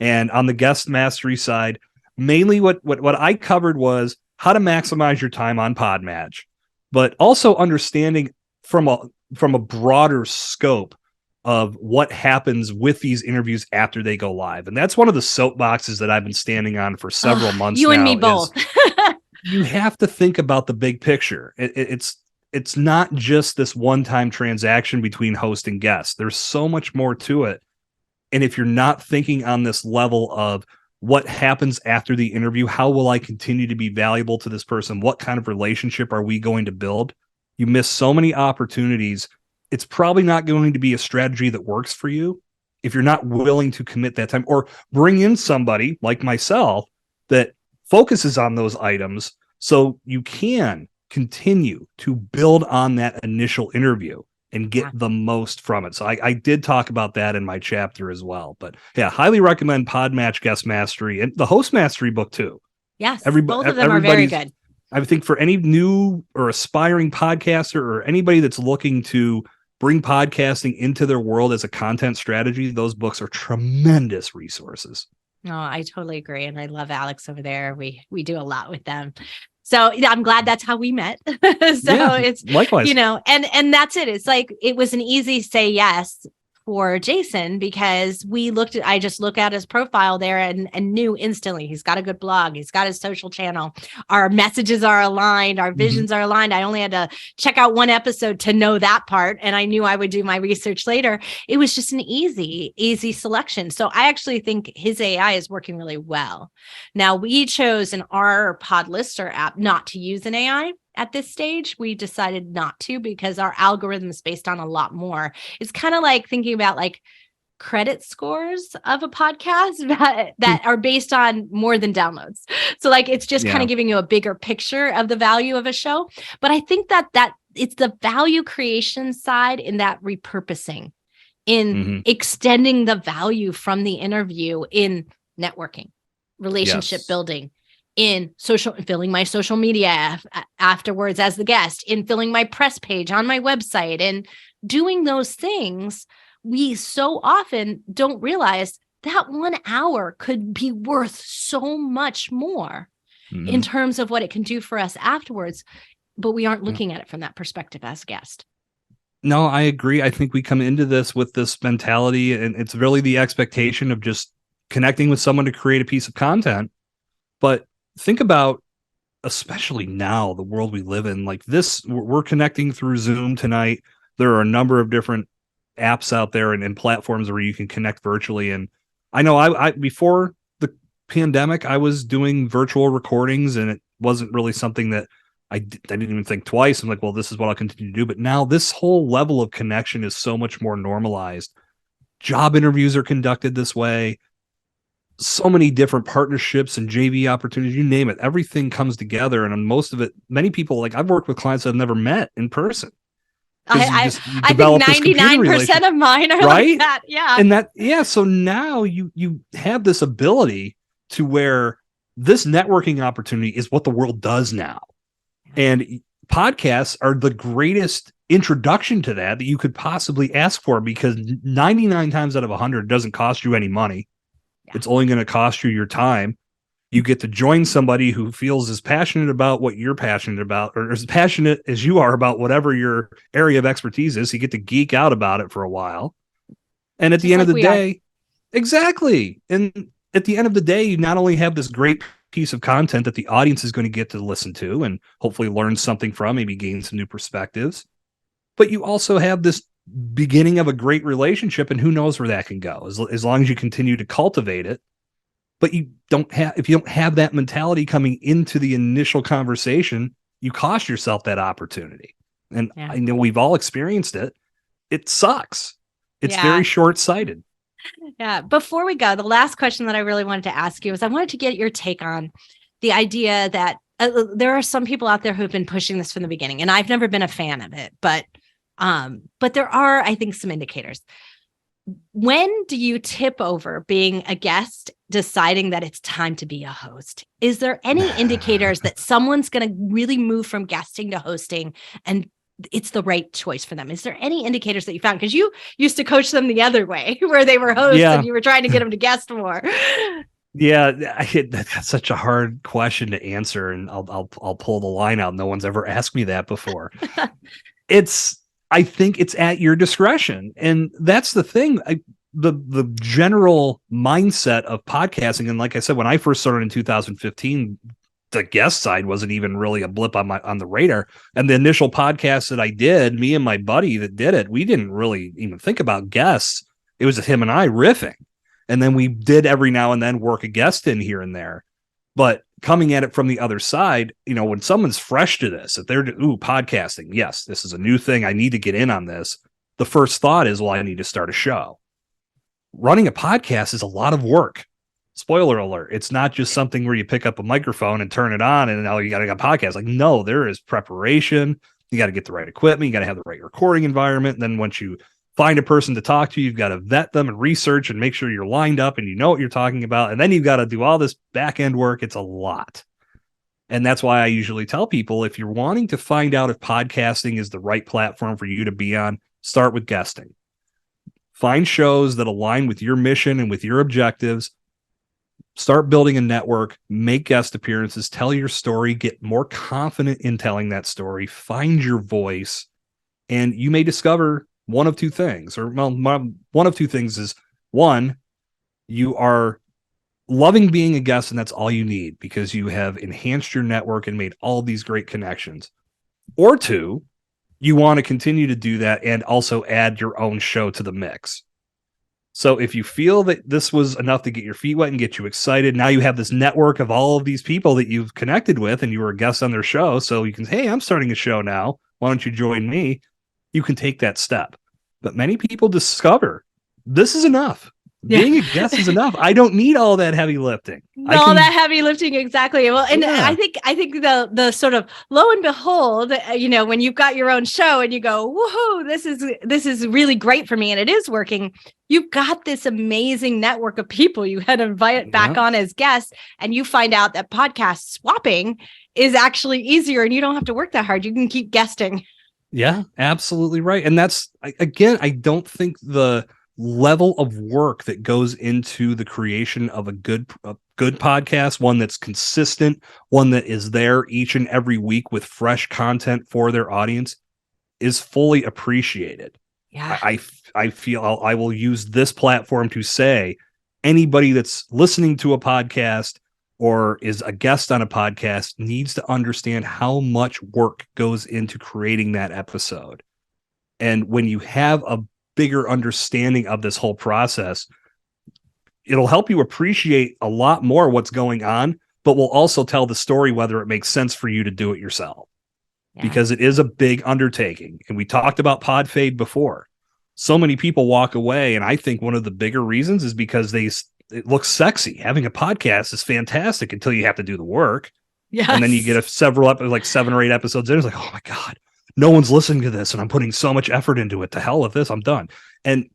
And on the guest mastery side, mainly what I covered was how to maximize your time on Podmatch, but also understanding from a broader scope of what happens with these interviews after they go live. And that's one of the soapboxes that I've been standing on for several months now. You and me both. You have to think about the big picture. It's not just this one-time transaction between host and guest. There's so much more to it. And if you're not thinking on this level of what happens after the interview, how will I continue to be valuable to this person? What kind of relationship are we going to build? You miss so many opportunities. It's probably not going to be a strategy that works for you if you're not willing to commit that time, or bring in somebody like myself that focuses on those items so you can continue to build on that initial interview and get the most from it. So I did talk about that in my chapter as well. But yeah, highly recommend Podmatch Guest Mastery and the Host Mastery book too. Yes, both of them are very good. I think for any new or aspiring podcaster or anybody that's looking to bring podcasting into their world as a content strategy, those books are tremendous resources. No, I totally agree. And I love Alex over there. We do a lot with them. So I'm glad that's how we met. It's likewise, and that's it. It's like, it was an easy say yes for Jason, because I just looked at his profile there and knew instantly he's got a good blog. He's got his social channel. Our messages are aligned. Our visions are aligned. I only had to check out one episode to know that part. And I knew I would do my research later. It was just an easy selection. So I actually think his AI is working really well. Now, we chose in our Pod Lister app not to use an AI. At this stage, we decided not to, because our algorithm is based on a lot more. It's kind of like thinking about like credit scores of a podcast that are based on more than downloads. So like, it's just kind of giving you a bigger picture of the value of a show. But I think that it's the value creation side in that repurposing, in extending the value from the interview, in networking, relationship building, in filling my social media afterwards as the guest, in filling my press page on my website, and doing those things. We so often don't realize that 1 hour could be worth so much more in terms of what it can do for us afterwards, but we aren't looking at it from that perspective as a guest. No, I agree. I think we come into this with this mentality, and it's really the expectation of just connecting with someone to create a piece of content. But think about, especially now, the world we live in, like this, we're connecting through Zoom tonight. There are a number of different apps out there and platforms where you can connect virtually. And I know I before the pandemic, I was doing virtual recordings, and it wasn't really something that I didn't even think twice. I'm like, well, this is what I'll continue to do. But now this whole level of connection is so much more normalized. Job interviews are conducted this way. So many different partnerships and JV opportunities, you name it, everything comes together. And on most of it, many people, like I've worked with clients that I've never met in person. I think 99% of mine are like that. Yeah. And so now you have this ability to where this networking opportunity is what the world does now. And podcasts are the greatest introduction to that you could possibly ask for, because 99 times out of 100 doesn't cost you any money. Yeah. It's only going to cost you your time. You get to join somebody who feels as passionate about what you're passionate about, or as passionate as you are about whatever your area of expertise is. You get to geek out about it for a while. And at the end of the day, exactly. And at the end of the day, you not only have this great piece of content that the audience is going to get to listen to and hopefully learn something from, maybe gain some new perspectives, but you also have this beginning of a great relationship, and who knows where that can go as long as you continue to cultivate it. But if you don't have that mentality coming into the initial conversation, you cost yourself that opportunity. And I know we've all experienced it. It sucks. It's very short-sighted. Yeah. Before we go, the last question that I really wanted to ask you is I wanted to get your take on the idea that there are some people out there who've been pushing this from the beginning, and I've never been a fan of it, but there are, I think, some indicators. When do you tip over being a guest, deciding that it's time to be a host? Is there any indicators that someone's going to really move from guesting to hosting and it's the right choice for them? Is there any indicators that you found? Because you used to coach them the other way, where they were hosts and you were trying to get them to guest more. Yeah, that's such a hard question to answer, and I'll pull the line out. No one's ever asked me that before. I think it's at your discretion. And that's the thing. The general mindset of podcasting. And like I said, when I first started in 2015, the guest side wasn't even really a blip on the radar. And the initial podcast that I did, me and my buddy that did it, we didn't really even think about guests. It was him and I riffing. And then we did every now and then work a guest in here and there. But coming at it from the other side, when someone's fresh to this, if they're, podcasting, yes, this is a new thing, I need to get in on this. The first thought is, well, I need to start a show. Running a podcast is a lot of work. Spoiler alert. It's not just something where you pick up a microphone and turn it on and now you got a podcast. Like, no, there is preparation. You got to get the right equipment. You got to have the right recording environment. And then once you find a person to talk to, you've got to vet them and research and make sure you're lined up and you know what you're talking about. And then you've got to do all this back end work. It's a lot. And that's why I usually tell people, if you're wanting to find out if podcasting is the right platform for you to be on, start with guesting. Find shows that align with your mission and with your objectives. Start building a network, make guest appearances, tell your story, get more confident in telling that story, find your voice, and you may discover one of two things, one of two things is, one, you are loving being a guest and that's all you need because you have enhanced your network and made all these great connections. Or two, you want to continue to do that and also add your own show to the mix. So if you feel that this was enough to get your feet wet and get you excited, now you have this network of all of these people that you've connected with and you were a guest on their show. So you can say, hey, I'm starting a show now. Why don't you join me? You can take that step. But many people discover this is enough. Being a guest is enough. I don't need all that heavy lifting. All that heavy lifting, exactly. Well, and I think the sort of lo and behold, when you've got your own show and you go, woohoo, this is really great for me and it is working. You've got this amazing network of people you had to invite back on as guests, and you find out that podcast swapping is actually easier and you don't have to work that hard. You can keep guesting. Yeah, absolutely right. And that's, again, I don't think the level of work that goes into the creation of a good podcast, one that's consistent, one that is there each and every week with fresh content for their audience, is fully appreciated. Yeah. I feel I will use this platform to say anybody that's listening to a podcast or is a guest on a podcast needs to understand how much work goes into creating that episode. And when you have a bigger understanding of this whole process, it'll help you appreciate a lot more what's going on, but will also tell the story whether it makes sense for you to do it yourself. Because it is a big undertaking. And we talked about pod fade before. So many people walk away, and I think one of the bigger reasons is because it looks sexy. Having a podcast is fantastic until you have to do the work. Yes. And then you get like 7 or 8 episodes in. It's like, oh my God, no one's listening to this and I'm putting so much effort into it. To hell with this, I'm done. And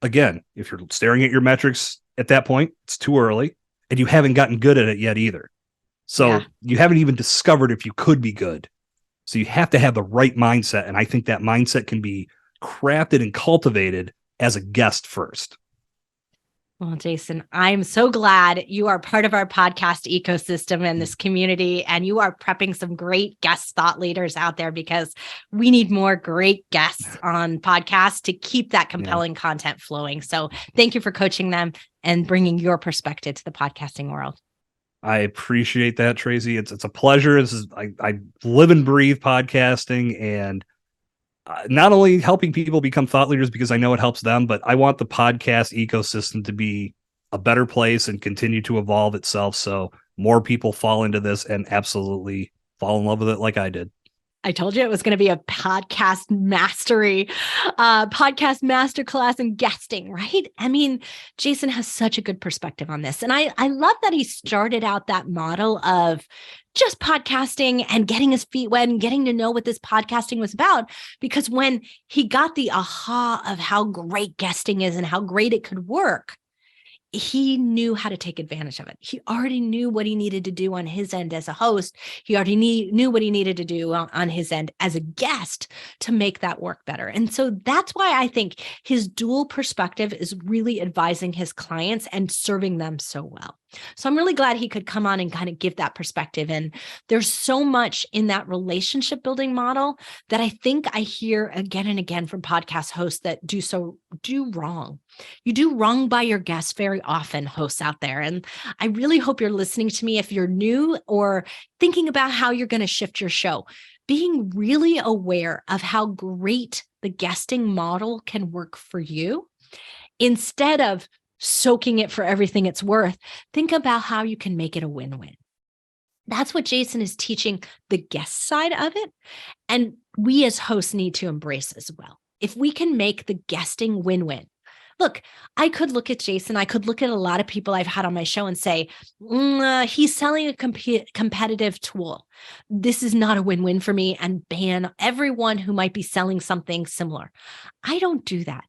again, if you're staring at your metrics at that point, it's too early and you haven't gotten good at it yet either. So you haven't even discovered if you could be good. So you have to have the right mindset. And I think that mindset can be crafted and cultivated as a guest first. Well, Jason, I'm so glad you are part of our podcast ecosystem and this community, and you are prepping some great guest thought leaders out there, because we need more great guests on podcasts to keep that compelling content flowing. So thank you for coaching them and bringing your perspective to the podcasting world. I appreciate that, Tracy. It's a pleasure. I live and breathe podcasting, and not only helping people become thought leaders because I know it helps them, but I want the podcast ecosystem to be a better place and continue to evolve itself, so more people fall into this and absolutely fall in love with it like I did. I told you it was going to be a podcast mastery, podcast masterclass in guesting, right? I mean, Jason has such a good perspective on this. And I love that he started out that model of just podcasting and getting his feet wet and getting to know what this podcasting was about. Because when he got the aha of how great guesting is and how great it could work, he knew how to take advantage of it. He already knew what he needed to do on his end as a host. He already knew what he needed to do on his end as a guest to make that work better. And so that's why I think his dual perspective is really advising his clients and serving them so well. So I'm really glad he could come on and kind of give that perspective. And there's so much in that relationship building model that I think I hear again and again from podcast hosts that do wrong. You do wrong by your guests very often, hosts out there. And I really hope you're listening to me if you're new or thinking about how you're going to shift your show. Being really aware of how great the guesting model can work for you, instead of soaking it for everything it's worth, think about how you can make it a win-win. That's what Jason is teaching the guest side of it. And we as hosts need to embrace as well. If we can make the guesting win-win. Look, I could look at Jason, I could look at a lot of people I've had on my show and say, he's selling a competitive tool. This is not a win-win for me, and ban everyone who might be selling something similar. I don't do that,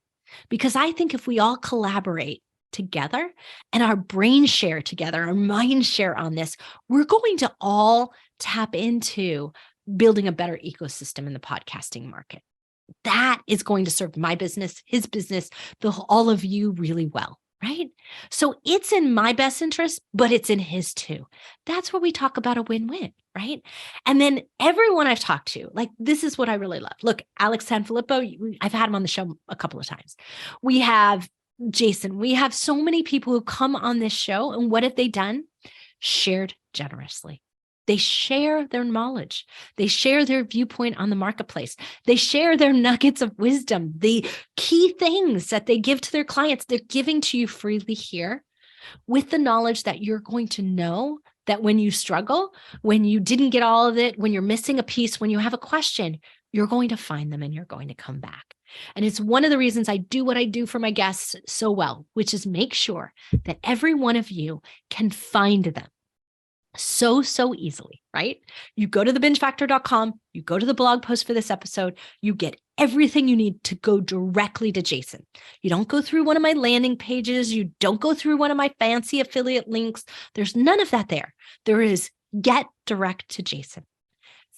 because I think if we all collaborate together and our brain share together, our mind share on this, we're going to all tap into building a better ecosystem in the podcasting market. That is going to serve my business, his business, all of you really well, right? So it's in my best interest, but it's in his too. That's where we talk about a win-win, right? And then everyone I've talked to, like, this is what I really love. Look, Alex Sanfilippo, I've had him on the show a couple of times. We have Jason, we have so many people who come on this show, and what have they done? Shared generously. They share their knowledge. They share their viewpoint on the marketplace. They share their nuggets of wisdom, the key things that they give to their clients. They're giving to you freely here, with the knowledge that you're going to know that when you struggle, when you didn't get all of it, when you're missing a piece, when you have a question, you're going to find them and you're going to come back. And it's one of the reasons I do what I do for my guests so well, which is make sure that every one of you can find them so easily, right? You go to thebingefactor.com, you go to the blog post for this episode, you get everything you need to go directly to Jason. You don't go through one of my landing pages. You don't go through one of my fancy affiliate links. There's none of that there. There is get direct to Jason.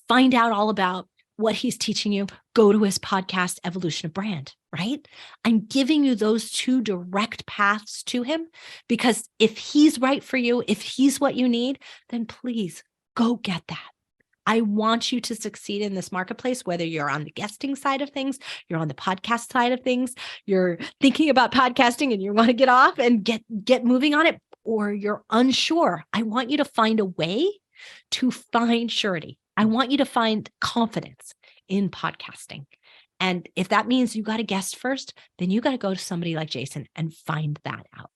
Find out all about what he's teaching you. Go to his podcast, Evolution of Brand, right? I'm giving you those two direct paths to him, because if he's right for you, if he's what you need, then please go get that. I want you to succeed in this marketplace, whether you're on the guesting side of things, you're on the podcast side of things, you're thinking about podcasting and you want to get off and get moving on it, or you're unsure. I want you to find a way to find surety. I want you to find confidence in podcasting. And if that means you got to guest first, then you got to go to somebody like Jason and find that out.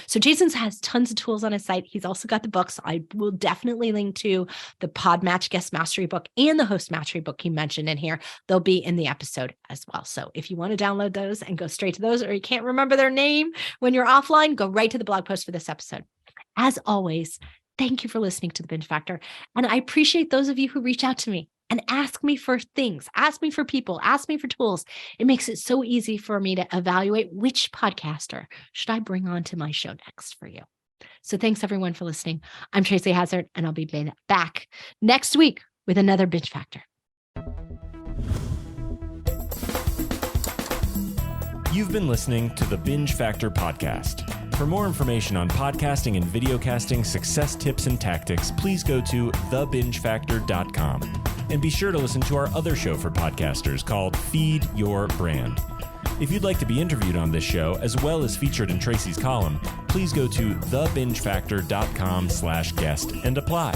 So Jason's has tons of tools on his site. He's also got the books. I will definitely link to the Podmatch Guest Mastery book and the Host Mastery book he mentioned in here. They'll be in the episode as well. So if you want to download those and go straight to those, or you can't remember their name when you're offline, go right to the blog post for this episode. As always, thank you for listening to The Binge Factor. And I appreciate those of you who reach out to me and ask me for things, ask me for people, ask me for tools. It makes it so easy for me to evaluate which podcaster should I bring onto my show next for you. So thanks everyone for listening. I'm Tracy Hazzard, and I'll be back next week with another Binge Factor. You've been listening to the Binge Factor podcast. For more information on podcasting and videocasting success tips and tactics, please go to thebingefactor.com. And be sure to listen to our other show for podcasters called Feed Your Brand. If you'd like to be interviewed on this show, as well as featured in Tracy's column, please go to thebingefactor.com/guest and apply.